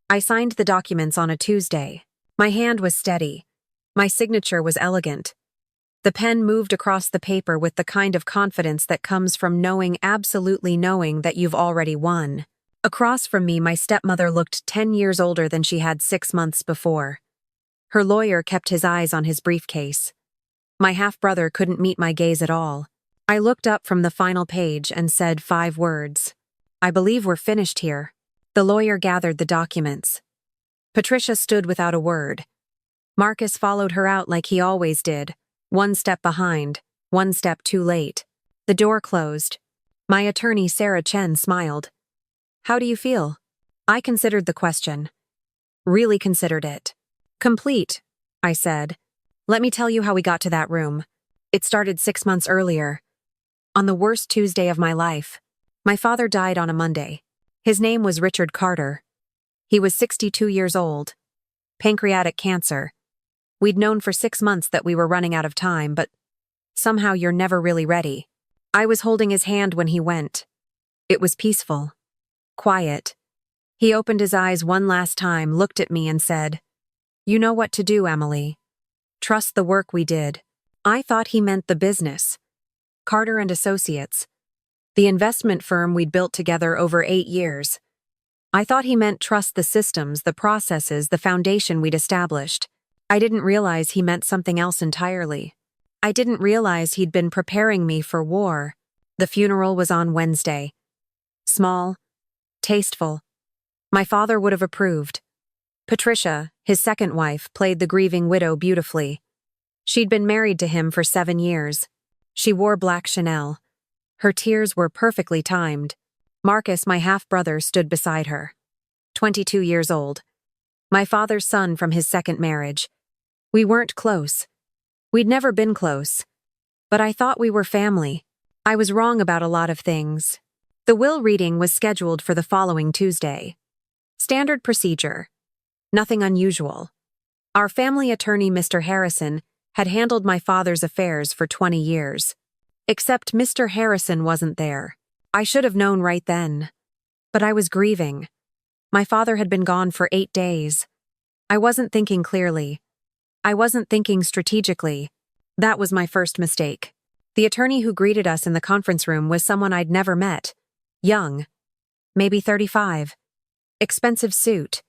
I signed the documents on a Tuesday. My hand was steady. My signature was elegant. The pen moved across the paper with the kind of confidence that comes from absolutely knowing that you've already won. Across from me, my stepmother looked 10 years older than she had 6 months before. Her lawyer kept his eyes on his briefcase. My half-brother couldn't meet my gaze at all. I looked up from the final page and said 5 words. "I believe we're finished here." The lawyer gathered the documents. Patricia stood without a word. Marcus followed her out like he always did, 1 step behind, 1 step too late. The door closed. My attorney, Sarah Chen, smiled. "How do you feel?" I considered the question. Really considered it. "Complete," I said. "Let me tell you how we got to that room. It started 6 months earlier. On the worst Tuesday of my life. My father died on a Monday. His name was Richard Carter. He was 62 years old. Pancreatic cancer. We'd known for 6 months that we were running out of time, but somehow you're never really ready. I was holding his hand when he went. It was peaceful. Quiet. He opened his eyes one last time, looked at me and said, "You know what to do, Emily. Trust the work we did." I thought he meant the business. Carter and Associates. The investment firm we'd built together over 8 years. I thought he meant trust the systems, the processes, the foundation we'd established. I didn't realize he meant something else entirely. I didn't realize he'd been preparing me for war. The funeral was on Wednesday. Small. Tasteful. My father would have approved. Patricia, his second wife, played the grieving widow beautifully. She'd been married to him for 7 years. She wore black Chanel. Her tears were perfectly timed. Marcus, my half-brother, stood beside her. 22 years old. My father's son from his second marriage. We weren't close. We'd never been close. But I thought we were family. I was wrong about a lot of things. The will reading was scheduled for the following Tuesday. Standard procedure. Nothing unusual. Our family attorney, Mr. Harrison, had handled my father's affairs for 20 years. Except Mr. Harrison wasn't there. I should have known right then. But I was grieving. My father had been gone for 8 days. I wasn't thinking clearly. I wasn't thinking strategically. That was my first mistake. The attorney who greeted us in the conference room was someone I'd never met. Young. Maybe 35. Expensive suit.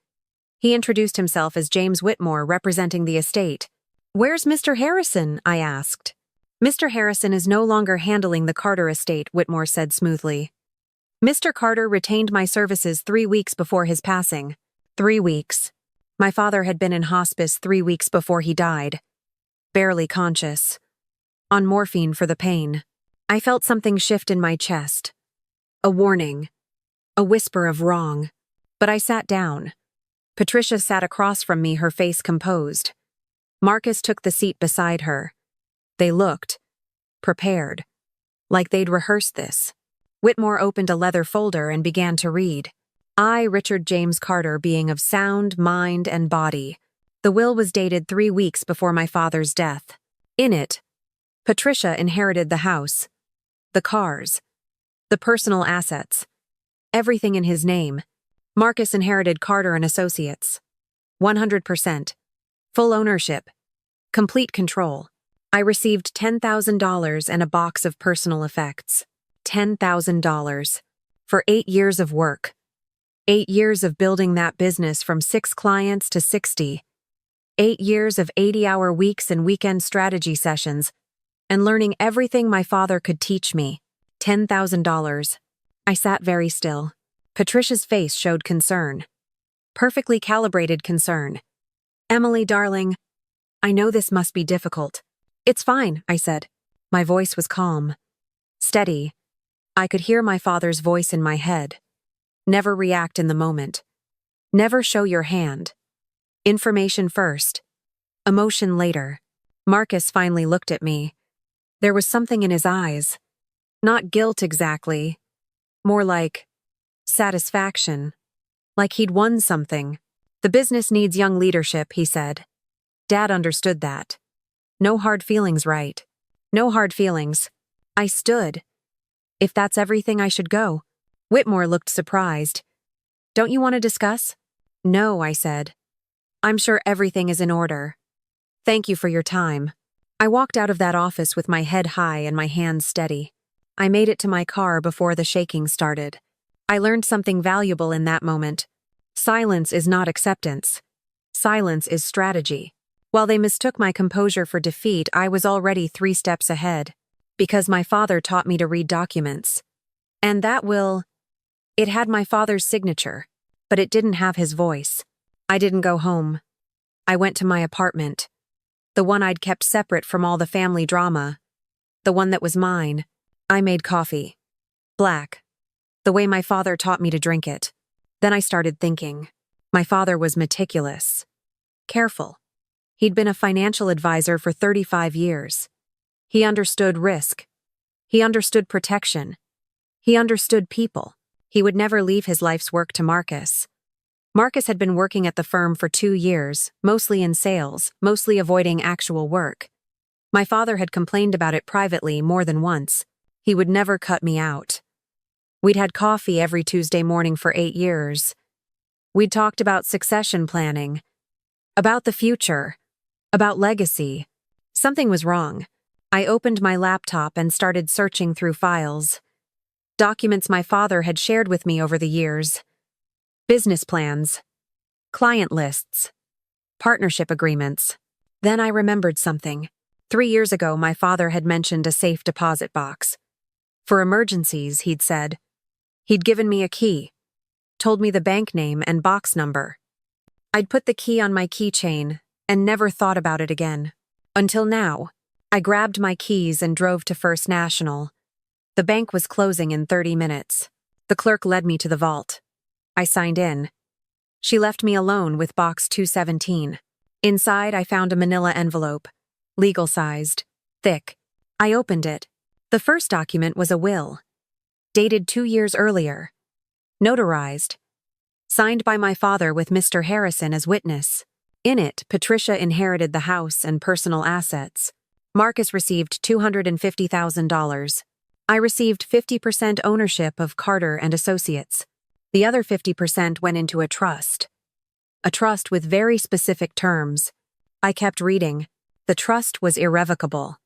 He introduced himself as James Whitmore, representing the estate. "Where's Mr. Harrison?" I asked. "Mr. Harrison is no longer handling the Carter estate," Whitmore said smoothly. "Mr. Carter retained my services 3 weeks before his passing. 3 weeks. My father had been in hospice 3 weeks before he died. Barely conscious. On morphine for the pain. I felt something shift in my chest. A warning. A whisper of wrong. But I sat down. Patricia sat across from me, her face composed. Marcus took the seat beside her. They looked prepared, like they'd rehearsed this. Whitmore opened a leather folder and began to read. "I, Richard James Carter, being of sound mind and body." The will was dated 3 weeks before my father's death. In it, Patricia inherited the house, the cars, the personal assets, everything in his name. Marcus inherited Carter and Associates. 100%. Full ownership. Complete control. I received $10,000 and a box of personal effects. $10,000. For 8 years of work. 8 years of building that business from 6 clients to 60. 8 years of 80-hour weeks and weekend strategy sessions, and learning everything my father could teach me. $10,000. I sat very still. Patricia's face showed concern. Perfectly calibrated concern. "Emily, darling, I know this must be difficult." "It's fine," I said. My voice was calm. Steady. I could hear my father's voice in my head. Never react in the moment. Never show your hand. Information first. Emotion later. Marcus finally looked at me. There was something in his eyes. Not guilt exactly. More like satisfaction. Like he'd won something. "The business needs young leadership," he said. Dad understood that. No hard feelings, right? No hard feelings. I stood. "If that's everything, I should go." Whitmore looked surprised. "Don't you want to discuss?" No, I said. I'm sure everything is in order. Thank you for your time. I walked out of that office with my head high and my hands steady. I made it to my car before the shaking started. I learned something valuable in that moment. Silence is not acceptance. Silence is strategy. While they mistook my composure for defeat, I was already 3 steps ahead. Because my father taught me to read documents. And that will... It had my father's signature, but it didn't have his voice. I didn't go home. I went to my apartment. The one I'd kept separate from all the family drama. The one that was mine. I made coffee. Black. The way my father taught me to drink it. Then I started thinking. My father was meticulous. Careful. He'd been a financial advisor for 35 years. He understood risk. He understood protection. He understood people. He would never leave his life's work to Marcus. Marcus had been working at the firm for 2 years, mostly in sales, mostly avoiding actual work. My father had complained about it privately more than once. He would never cut me out. We'd had coffee every Tuesday morning for 8 years. We'd talked about succession planning, about the future, about legacy. Something was wrong. I opened my laptop and started searching through files. Documents my father had shared with me over the years. Business plans. Client lists. Partnership agreements. Then I remembered something. 3 years ago, my father had mentioned a safe deposit box. For emergencies, he'd said. He'd given me a key. Told me the bank name and box number. I'd put the key on my keychain and never thought about it again. Until now. I grabbed my keys and drove to First National. The bank was closing in 30 minutes. The clerk led me to the vault. I signed in. She left me alone with box 217. Inside, I found a manila envelope. Legal-sized. Thick. I opened it. The first document was a will. Dated 2 years earlier. Notarized. Signed by my father with Mr. Harrison as witness. In it, Patricia inherited the house and personal assets. Marcus received $250,000. I received 50% ownership of Carter and Associates. The other 50% went into a trust. A trust with very specific terms. I kept reading. The trust was irrevocable.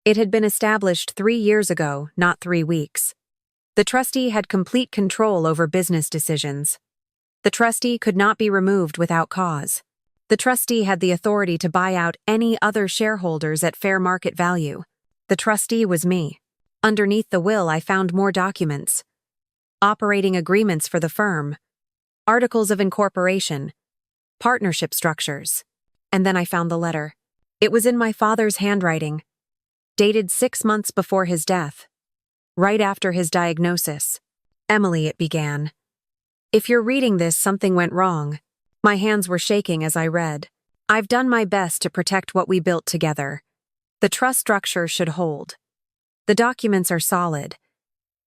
It had been established 3 years ago, not 3 weeks. The trustee had complete control over business decisions. The trustee could not be removed without cause. The trustee had the authority to buy out any other shareholders at fair market value. The trustee was me. Underneath the will, I found more documents. Operating agreements for the firm. Articles of incorporation. Partnership structures. And then I found the letter. It was in my father's handwriting. Dated 6 months before his death. Right after his diagnosis. Emily, it began. If you're reading this, something went wrong. My hands were shaking as I read. I've done my best to protect what we built together. The trust structure should hold. The documents are solid.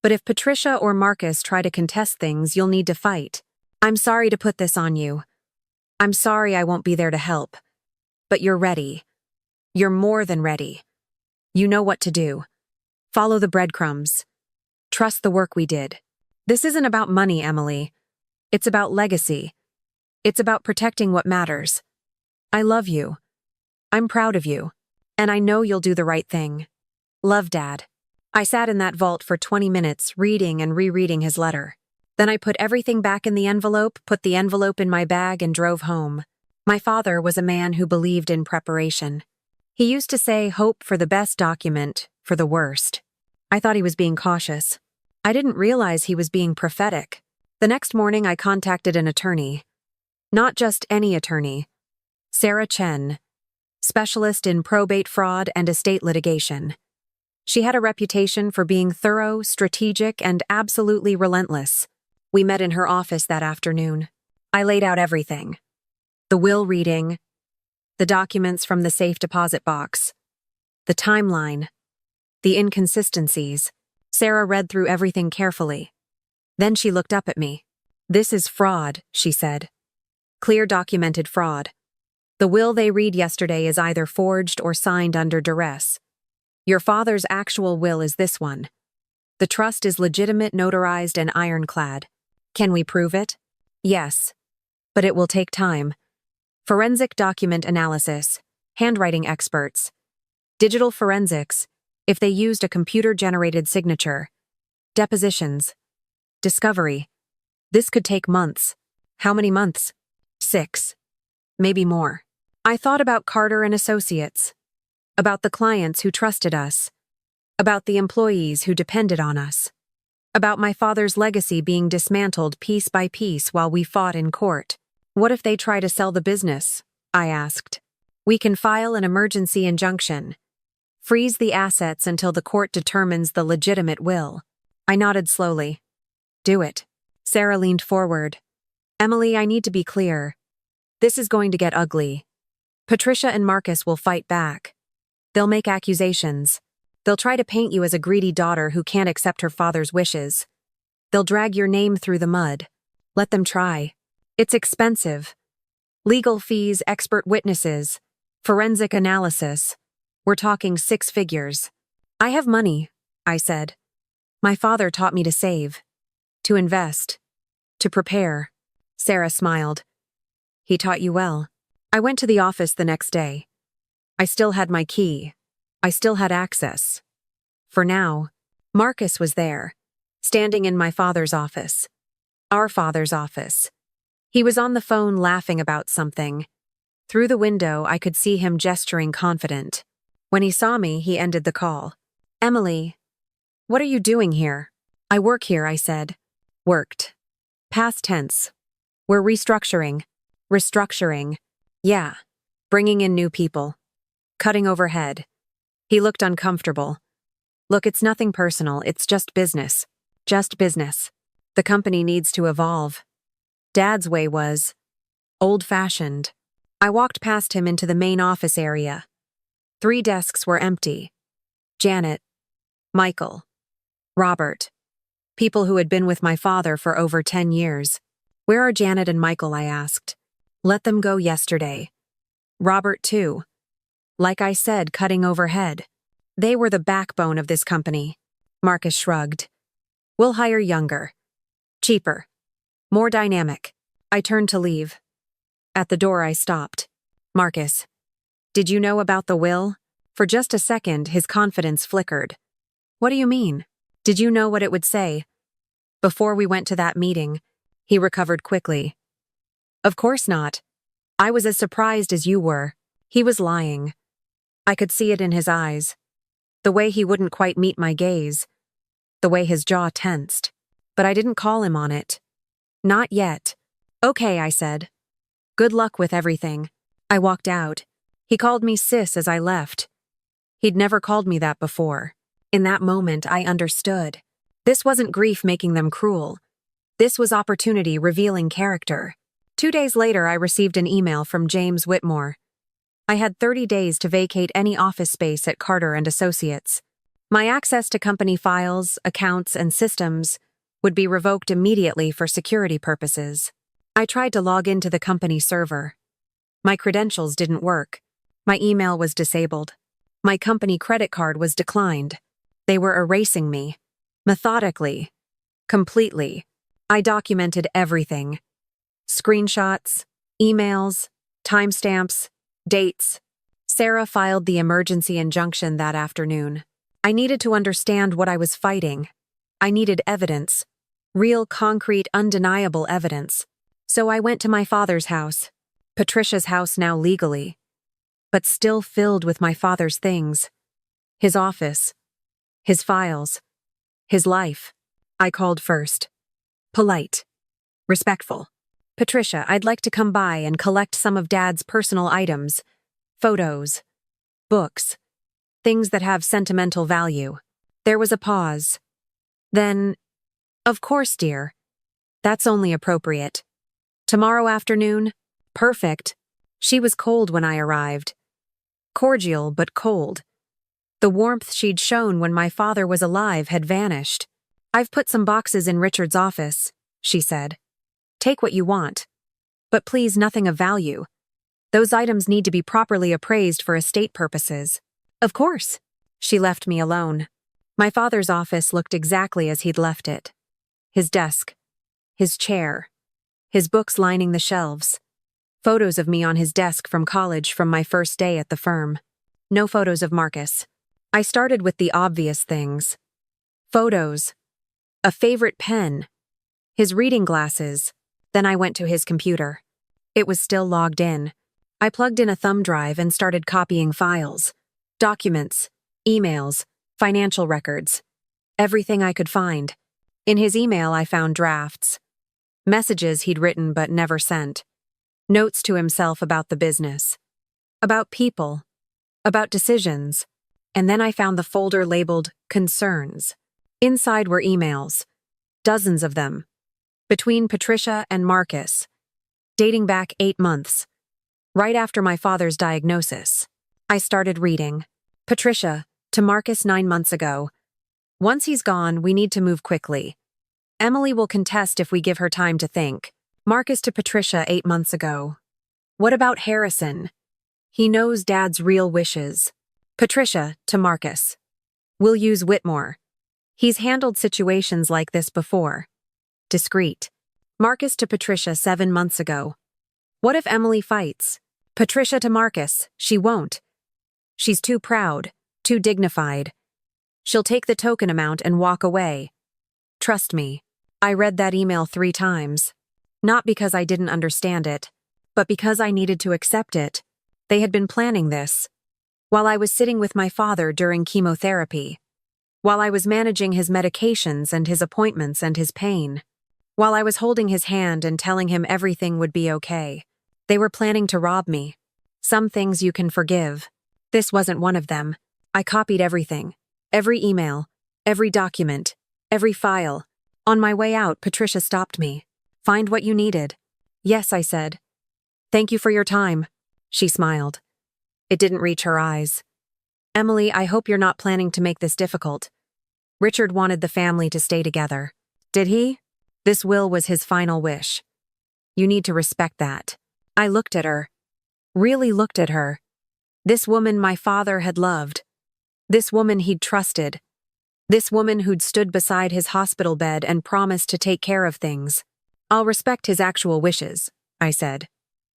But if Patricia or Marcus try to contest things, you'll need to fight. I'm sorry to put this on you. I'm sorry I won't be there to help. But you're ready. You're more than ready. You know what to do. Follow the breadcrumbs. Trust the work we did. This isn't about money, Emily. It's about legacy. It's about protecting what matters. I love you. I'm proud of you. And I know you'll do the right thing. Love, Dad. I sat in that vault for 20 minutes, reading and rereading his letter. Then I put everything back in the envelope, put the envelope in my bag, and drove home. My father was a man who believed in preparation. He used to say, hope for the best document, for the worst. I thought he was being cautious. I didn't realize he was being prophetic. The next morning, I contacted an attorney. Not just any attorney. Sarah Chen, specialist in probate fraud and estate litigation. She had a reputation for being thorough, strategic, and absolutely relentless. We met in her office that afternoon. I laid out everything. The will reading, the documents from the safe deposit box, the timeline, the inconsistencies. Sarah read through everything carefully. Then she looked up at me. This is fraud, she said. Clear documented fraud. The will they read yesterday is either forged or signed under duress. Your father's actual will is this one. The trust is legitimate, notarized, and ironclad. Can we prove it? Yes. But it will take time. Forensic document analysis, handwriting experts, digital forensics, if they used a computer-generated signature, depositions, discovery. This could take months. How many months? 6. Maybe more. I thought about Carter and Associates, about the clients who trusted us, about the employees who depended on us, about my father's legacy being dismantled piece by piece while we fought in court. What if they try to sell the business? I asked. We can file an emergency injunction. Freeze the assets until the court determines the legitimate will. I nodded slowly. Do it. Sarah leaned forward. Emily, I need to be clear. This is going to get ugly. Patricia and Marcus will fight back. They'll make accusations. They'll try to paint you as a greedy daughter who can't accept her father's wishes. They'll drag your name through the mud. Let them try. It's expensive. Legal fees, expert witnesses, forensic analysis. We're talking 6 figures. I have money, I said. My father taught me to save, to invest, to prepare. Sarah smiled. He taught you well. I went to the office the next day. I still had my key. I still had access. For now, Marcus was there, standing in my father's office. Our father's office. He was on the phone laughing about something. Through the window, I could see him gesturing confident. When he saw me, he ended the call. Emily, what are you doing here? I work here, I said. Worked. Past tense. We're restructuring. Restructuring. Yeah. Bringing in new people. Cutting overhead. He looked uncomfortable. Look, it's nothing personal, it's just business. Just business. The company needs to evolve. Dad's way was old-fashioned. I walked past him into the main office area. 3 desks were empty. Janet, Michael, Robert. People who had been with my father for over 10 years. Where are Janet and Michael, I asked. Let them go yesterday. Robert, too. Like I said, cutting overhead. They were the backbone of this company. Marcus shrugged. We'll hire younger. Cheaper. More dynamic. I turned to leave. At the door, I stopped. Marcus. Did you know about the will? For just a second, his confidence flickered. What do you mean? Did you know what it would say? Before we went to that meeting, he recovered quickly. Of course not. I was as surprised as you were. He was lying. I could see it in his eyes. The way he wouldn't quite meet my gaze. The way his jaw tensed. But I didn't call him on it. Not yet. Okay, I said. Good luck with everything. I walked out. He called me sis as I left. He'd never called me that before. In that moment, I understood. This wasn't grief making them cruel. This was opportunity revealing character. 2 days later, I received an email from James Whitmore. I had 30 days to vacate any office space at Carter and Associates. My access to company files, accounts, and systems would be revoked immediately for security purposes. I tried to log into the company server. My credentials didn't work. My email was disabled. My company credit card was declined. They were erasing me. Methodically. Completely. I documented everything. Screenshots, emails, timestamps, dates. Sarah filed the emergency injunction that afternoon. I needed to understand what I was fighting. I needed evidence. Real, concrete, undeniable evidence. So I went to my father's house. Patricia's house now legally. But still filled with my father's things. His office. His files. His life. I called first. Polite. Respectful. Patricia, I'd like to come by and collect some of Dad's personal items. Photos. Books. Things that have sentimental value. There was a pause. Then, of course, dear. That's only appropriate. Tomorrow afternoon? Perfect. She was cold when I arrived. Cordial, but cold. The warmth she'd shown when my father was alive had vanished. I've put some boxes in Richard's office, she said. Take what you want. But please, nothing of value. Those items need to be properly appraised for estate purposes. Of course. She left me alone. My father's office looked exactly as he'd left it. His desk. His chair. his books lining the shelves. Photos of me on his desk from college from my first day at the firm. No photos of Marcus. I started with the obvious things. Photos. A favorite pen. His reading glasses. Then I went to his computer. It was still logged in. I plugged in a thumb drive and started copying files. Documents, emails, financial records. Everything I could find. In his email I found drafts. Messages he'd written but never sent. Notes to himself about the business. About people. About decisions. And then I found the folder labeled Concerns. Inside were emails. Dozens of them. Between Patricia and Marcus. Dating back 8 months. Right after my father's diagnosis. I started reading. Patricia, to Marcus 9 months ago. Once he's gone, we need to move quickly. Emily will contest if we give her time to think. Marcus to Patricia 8 months ago. What about Harrison? He knows Dad's real wishes. Patricia to Marcus. We'll use Whitmore. He's handled situations like this before. Discreet. Marcus to Patricia 7 months ago. What if Emily fights? Patricia to Marcus, she won't. She's too proud, too dignified. She'll take the token amount and walk away. Trust me, I read that email 3 times. Not because I didn't understand it, but because I needed to accept it. They had been planning this. While I was sitting with my father during chemotherapy. While I was managing his medications and his appointments and his pain. While I was holding his hand and telling him everything would be okay. They were planning to rob me. Some things you can forgive. This wasn't one of them. I copied everything. Every email. Every document. Every file. On my way out, Patricia stopped me. Find what you needed. Yes, I said. Thank you for your time. She smiled. It didn't reach her eyes. Emily, I hope you're not planning to make this difficult. Richard wanted the family to stay together. Did he? This will was his final wish. You need to respect that. I looked at her. Really looked at her. This woman my father had loved. This woman he'd trusted. This woman who'd stood beside his hospital bed and promised to take care of things. I'll respect his actual wishes, I said.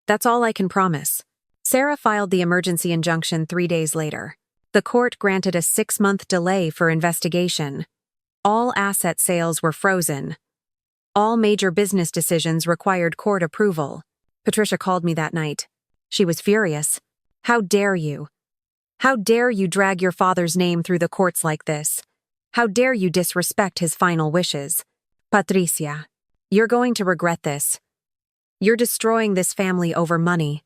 That's all I can promise. Sarah filed the emergency injunction 3 days later. The court granted a 6-month delay for investigation. All asset sales were frozen. All major business decisions required court approval. Patricia called me that night. She was furious. How dare you? How dare you drag your father's name through the courts like this? How dare you disrespect his final wishes? Patricia, you're going to regret this. You're destroying this family over money,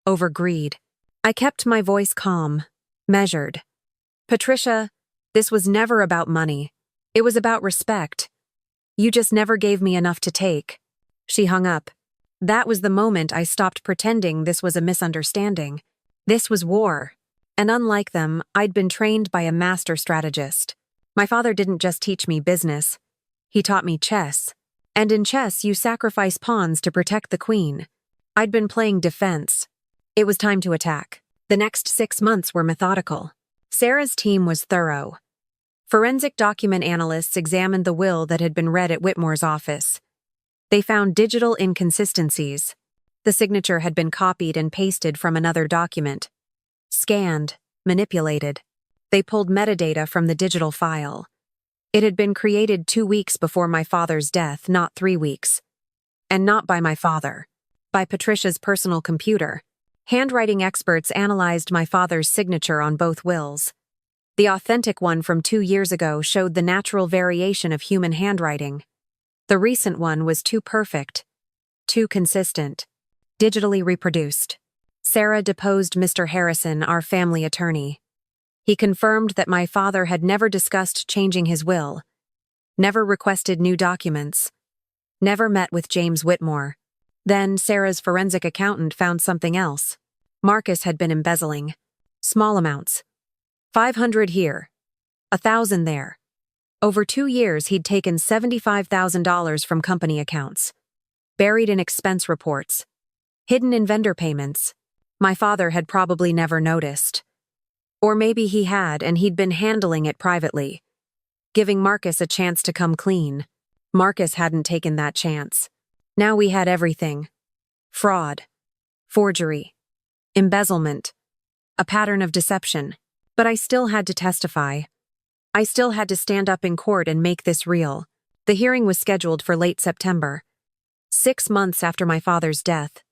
over greed. I kept my voice calm, measured. Patricia, this was never about money. It was about respect. You just never gave me enough to take. She hung up. That was the moment I stopped pretending this was a misunderstanding. This was war. And unlike them, I'd been trained by a master strategist. My father didn't just teach me business. He taught me chess. And in chess, you sacrifice pawns to protect the queen. I'd been playing defense. It was time to attack. The next 6 months were methodical. Sarah's team was thorough. Forensic document analysts examined the will that had been read at Whitmore's office. They found digital inconsistencies. The signature had been copied and pasted from another document. Scanned, manipulated. They pulled metadata from the digital file. It had been created 2 weeks before my father's death, not 3 weeks. And not by my father. By Patricia's personal computer. Handwriting experts analyzed my father's signature on both wills. The authentic one from 2 years ago showed the natural variation of human handwriting. The recent one was too perfect, too consistent, digitally reproduced. Sarah deposed Mr. Harrison, our family attorney. He confirmed that my father had never discussed changing his will, never requested new documents, never met with James Whitmore. Then Sarah's forensic accountant found something else. Marcus had been embezzling. Small amounts. 500 here. 1,000 there. Over 2 years, he'd taken $75,000 from company accounts. Buried in expense reports. Hidden in vendor payments. My father had probably never noticed. Or maybe he had, and he'd been handling it privately. Giving Marcus a chance to come clean. Marcus hadn't taken that chance. Now we had everything: fraud, forgery, embezzlement, a pattern of deception. But I still had to testify. I still had to stand up in court and make this real. The hearing was scheduled for late September, 6 months after my father's death.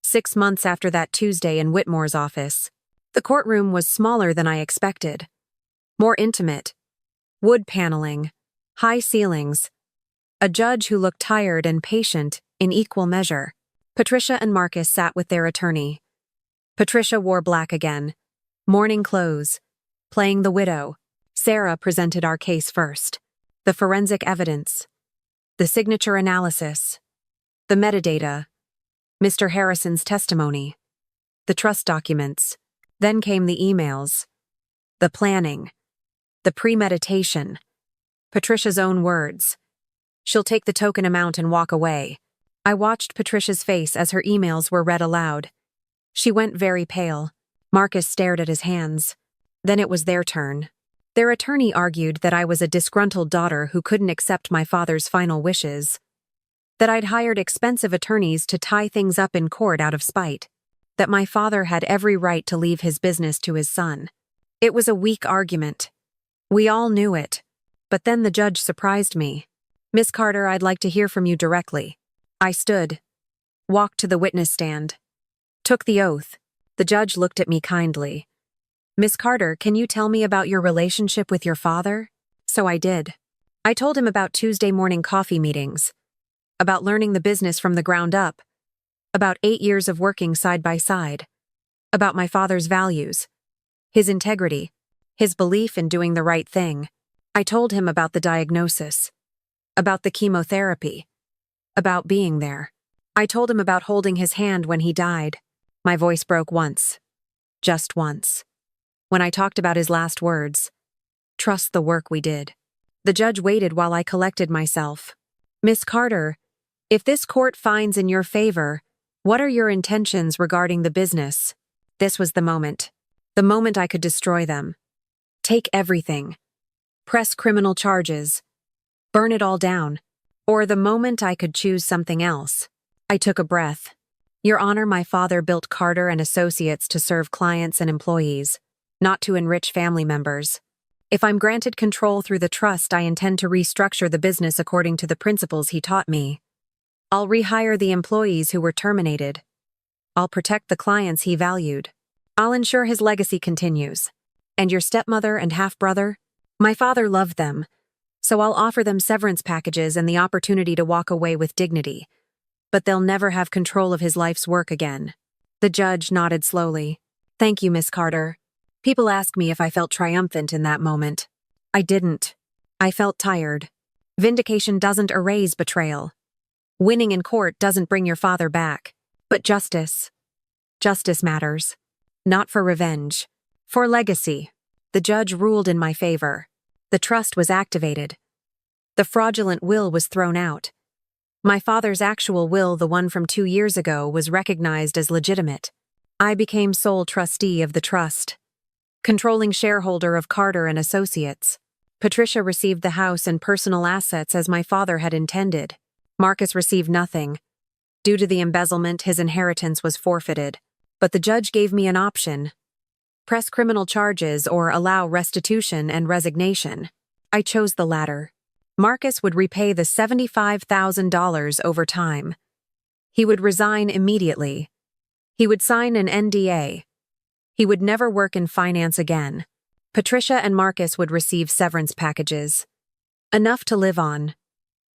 6 months after that Tuesday in Whitmore's office. The courtroom was smaller than I expected. More intimate. Wood paneling. High ceilings. A judge who looked tired and patient in equal measure. Patricia and Marcus sat with their attorney. Patricia wore black again. Mourning clothes. Playing the widow. Sarah presented our case first. The forensic evidence. The signature analysis. The metadata. Mr. Harrison's testimony. The trust documents. Then came the emails. The planning. The premeditation. Patricia's own words. She'll take the token amount and walk away. I watched Patricia's face as her emails were read aloud. She went very pale. Marcus stared at his hands. Then it was their turn. Their attorney argued that I was a disgruntled daughter who couldn't accept my father's final wishes. That I'd hired expensive attorneys to tie things up in court out of spite. That my father had every right to leave his business to his son. It was a weak argument. We all knew it. But then the judge surprised me. "Miss Carter, I'd like to hear from you directly." I stood. Walked to the witness stand. Took the oath. The judge looked at me kindly. "Miss Carter, can you tell me about your relationship with your father?" So I did. I told him about Tuesday morning coffee meetings. About learning the business from the ground up. About 8 years of working side by side. About my father's values. His integrity. His belief in doing the right thing. I told him about the diagnosis. About the chemotherapy. About being there. I told him about holding his hand when he died. My voice broke once. Just once. When I talked about his last words. Trust the work we did. The judge waited while I collected myself. "Miss Carter, if this court finds in your favor, what are your intentions regarding the business?" This was the moment. The moment I could destroy them. Take everything. Press criminal charges. Burn it all down. Or the moment I could choose something else. I took a breath. "Your Honor, my father built Carter and Associates to serve clients and employees, not to enrich family members. If I'm granted control through the trust, I intend to restructure the business according to the principles he taught me. I'll rehire the employees who were terminated. I'll protect the clients he valued. I'll ensure his legacy continues. And your stepmother and half-brother? My father loved them, so I'll offer them severance packages and the opportunity to walk away with dignity. But they'll never have control of his life's work again." The judge nodded slowly. "Thank you, Miss Carter." People ask me if I felt triumphant in that moment. I didn't. I felt tired. Vindication doesn't erase betrayal. Winning in court doesn't bring your father back. But justice. Justice matters. Not for revenge. For legacy. The judge ruled in my favor. The trust was activated. The fraudulent will was thrown out. My father's actual will, the one from 2 years ago, was recognized as legitimate. I became sole trustee of the trust. Controlling shareholder of Carter and Associates. Patricia received the house and personal assets as my father had intended. Marcus received nothing. Due to the embezzlement, his inheritance was forfeited. But the judge gave me an option. Press criminal charges or allow restitution and resignation. I chose the latter. Marcus would repay the $75,000 over time. He would resign immediately. He would sign an NDA. He would never work in finance again. Patricia and Marcus would receive severance packages. Enough to live on.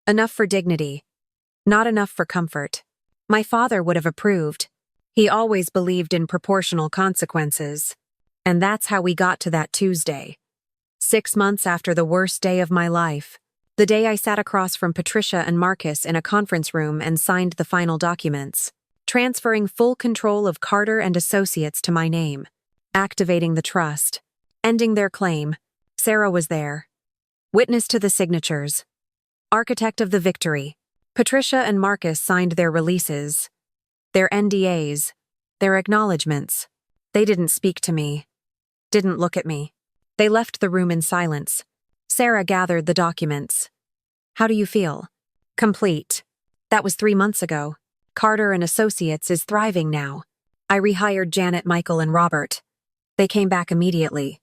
Enough for dignity. Not enough for comfort. My father would have approved. He always believed in proportional consequences. And that's how we got to that Tuesday. 6 months after the worst day of my life. The day I sat across from Patricia and Marcus in a conference room and signed the final documents, transferring full control of Carter and Associates to my name, activating the trust, ending their claim. Sarah was there. Witness to the signatures. Architect of the victory. Patricia and Marcus signed their releases, their NDAs, their acknowledgments. They didn't speak to me. Didn't look at me. They left the room in silence. Sarah gathered the documents. "How do you feel?" "Complete." That was 3 months ago. Carter and Associates is thriving now. I rehired Janet, Michael, and Robert. They came back immediately.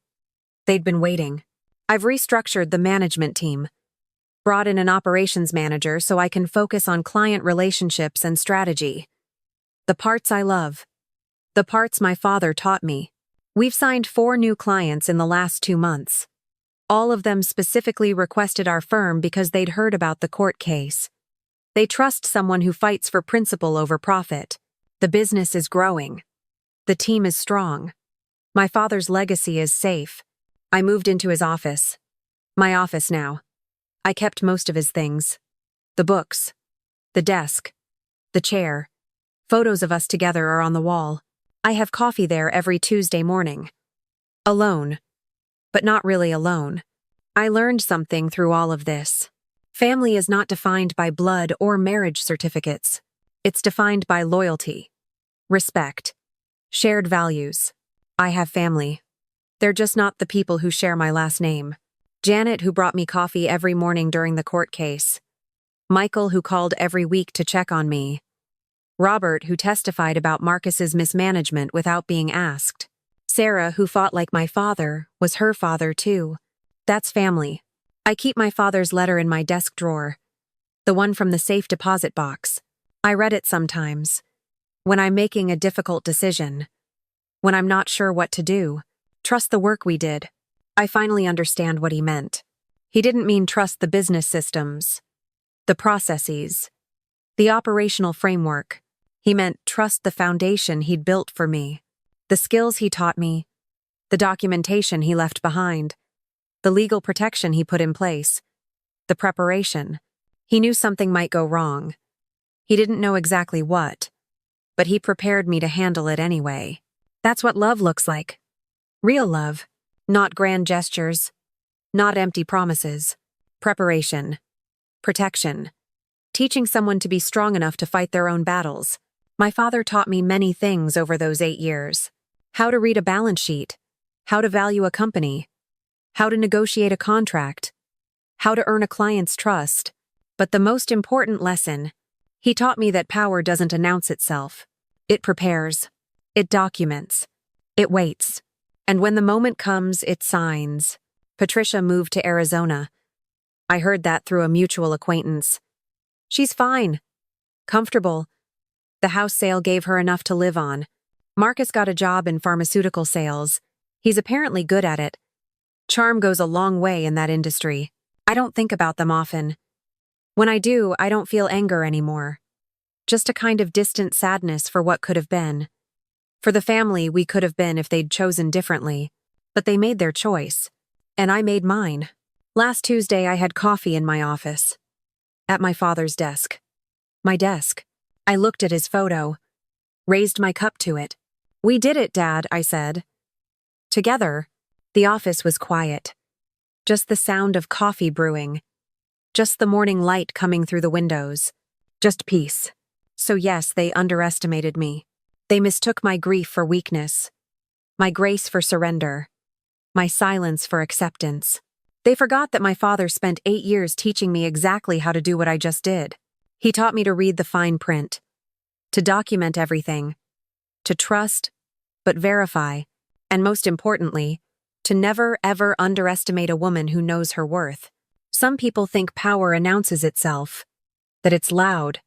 They'd been waiting. I've restructured the management team. Brought in an operations manager so I can focus on client relationships and strategy. The parts I love. The parts my father taught me. We've signed 4 new clients in the last 2 months. All of them specifically requested our firm because they'd heard about the court case. They trust someone who fights for principle over profit. The business is growing. The team is strong. My father's legacy is safe. I moved into his office. My office now. I kept most of his things. The books. The desk. The chair. Photos of us together are on the wall. I have coffee there every Tuesday morning. Alone. But not really alone. I learned something through all of this. Family is not defined by blood or marriage certificates. It's defined by loyalty, respect, shared values. I have family. They're just not the people who share my last name. Janet, who brought me coffee every morning during the court case. Michael, who called every week to check on me. Robert, who testified about Marcus's mismanagement without being asked. Sarah, who fought like my father, was her father too. That's family. I keep my father's letter in my desk drawer. The one from the safe deposit box. I read it sometimes. When I'm making a difficult decision. When I'm not sure what to do. Trust the work we did. I finally understand what he meant. He didn't mean trust the business systems, the processes, the operational framework. He meant trust the foundation he'd built for me, the skills he taught me, the documentation he left behind, the legal protection he put in place, the preparation. He knew something might go wrong. He didn't know exactly what, but he prepared me to handle it anyway. That's what love looks like. Real love. Not grand gestures. Not empty promises. Preparation. Protection. Teaching someone to be strong enough to fight their own battles. My father taught me many things over those 8 years. How to read a balance sheet. How to value a company. How to negotiate a contract. How to earn a client's trust. But the most important lesson, he taught me that power doesn't announce itself. It prepares. It documents. It waits. And when the moment comes, it signs. Patricia moved to Arizona. I heard that through a mutual acquaintance. She's fine. Comfortable. The house sale gave her enough to live on. Marcus got a job in pharmaceutical sales. He's apparently good at it. Charm goes a long way in that industry. I don't think about them often. When I do, I don't feel anger anymore. Just a kind of distant sadness for what could have been. For the family we could have been if they'd chosen differently. But they made their choice. And I made mine. Last Tuesday I had coffee in my office. At my father's desk. My desk. I looked at his photo. Raised my cup to it. "We did it, Dad," I said. Together. The office was quiet. Just the sound of coffee brewing. Just the morning light coming through the windows. Just peace. So yes, they underestimated me. They mistook my grief for weakness. My grace for surrender. My silence for acceptance. They forgot that my father spent 8 years teaching me exactly how to do what I just did. He taught me to read the fine print. To document everything. To trust, but verify. And most importantly, to never ever underestimate a woman who knows her worth. Some people think power announces itself. That it's loud,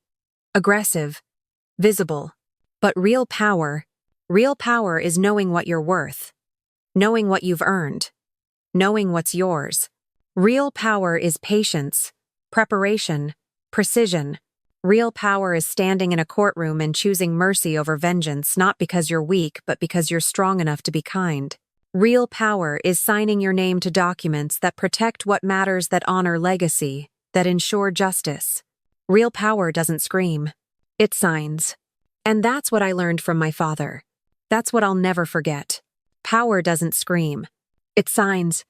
aggressive, visible. But real power is knowing what you're worth. Knowing what you've earned. Knowing what's yours. Real power is patience, preparation, precision. Real power is standing in a courtroom and choosing mercy over vengeance, not because you're weak, but because you're strong enough to be kind. Real power is signing your name to documents that protect what matters, that honor legacy, that ensure justice. Real power doesn't scream. It signs. And that's what I learned from my father. That's what I'll never forget. Power doesn't scream. It signs.